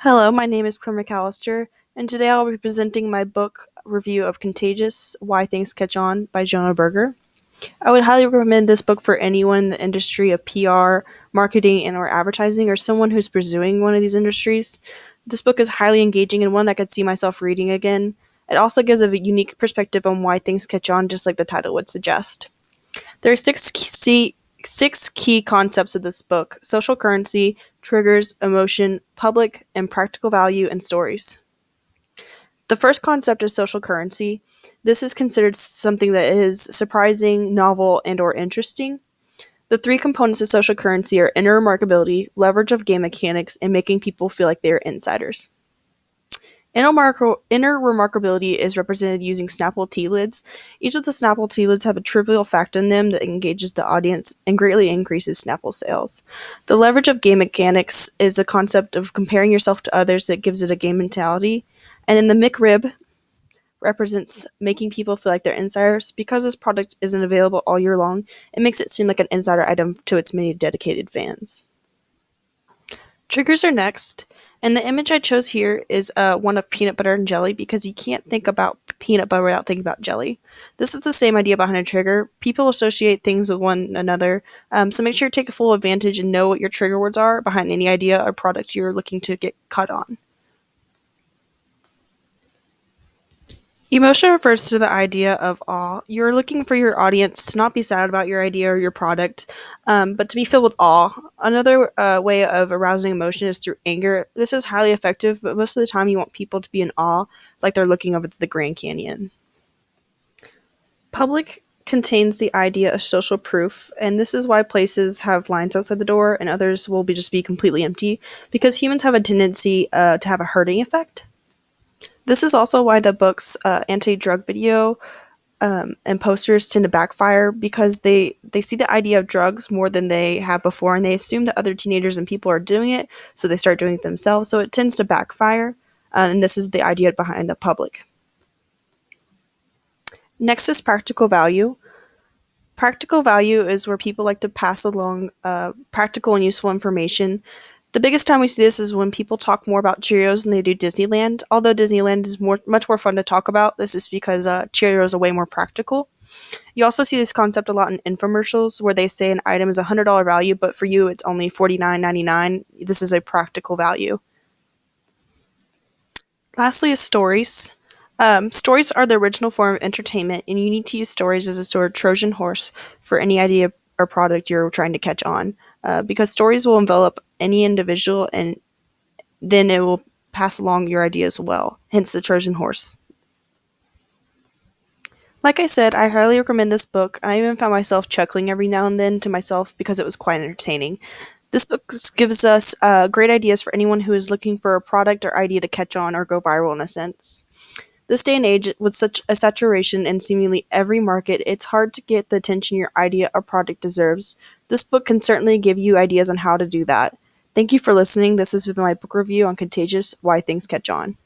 Hello, my name is Claire McAllister, and today I'll be presenting my book review of Contagious: Why Things Catch On by Jonah Berger. I would highly recommend this book for anyone in the industry of PR, marketing, and or advertising, or someone who's pursuing one of these industries. This book is highly engaging and one I could see myself reading again. It also gives a unique perspective on why things catch on, just like the title would suggest. There are six key concepts of this book: social currency, triggers, emotion, public and practical value, and stories. The first concept is social currency. This is considered something that is surprising, novel, and or interesting. The three components of social currency are inner remarkability, leverage of game mechanics, and making people feel like they are insiders. Inner remarkability is represented using Snapple tea lids. Each of the Snapple tea lids have a trivial fact in them that engages the audience and greatly increases Snapple sales. The leverage of game mechanics is a concept of comparing yourself to others that gives it a game mentality. And then the McRib represents making people feel like they're insiders. Because this product isn't available all year long, it makes it seem like an insider item to its many dedicated fans. Triggers are next, and the image I chose here is one of peanut butter and jelly because you can't think about peanut butter without thinking about jelly. This is the same idea behind a trigger. People associate things with one another, so make sure to take full advantage and know what your trigger words are behind any idea or product you're looking to get caught on. Emotion refers to the idea of awe. You're looking for your audience to not be sad about your idea or your product, but to be filled with awe. Another way of arousing emotion is through anger. This is highly effective, but most of the time you want people to be in awe, like they're looking over the Grand Canyon. Public contains the idea of social proof, and this is why places have lines outside the door and others will just be completely empty, because humans have a tendency to have a herding effect. This is also why the book's anti-drug video and posters tend to backfire because they see the idea of drugs more than they have before, and they assume that other teenagers and people are doing it, so they start doing it themselves, so it tends to backfire, and this is the idea behind the public. Next is practical value. Practical value is where people like to pass along practical and useful information. The biggest time we see this is when people talk more about Cheerios than they do Disneyland. Although Disneyland is much more fun to talk about, this is because Cheerios are way more practical. You also see this concept a lot in infomercials where they say an item is a $100 value, but for you it's only $49.99. This is a practical value. Lastly is stories. Stories are the original form of entertainment, and you need to use stories as a sort of Trojan horse for any idea or product you're trying to catch on, because stories will envelop any individual and then it will pass along your idea as well, hence the Trojan horse. Like I said, I highly recommend this book, and I even found myself chuckling every now and then to myself because it was quite entertaining. This book gives us great ideas for anyone who is looking for a product or idea to catch on or go viral in a sense. This day and age, with such a saturation in seemingly every market, it's hard to get the attention your idea or product deserves. This book can certainly give you ideas on how to do that. Thank you for listening. This has been my book review on Contagious: Why Things Catch On.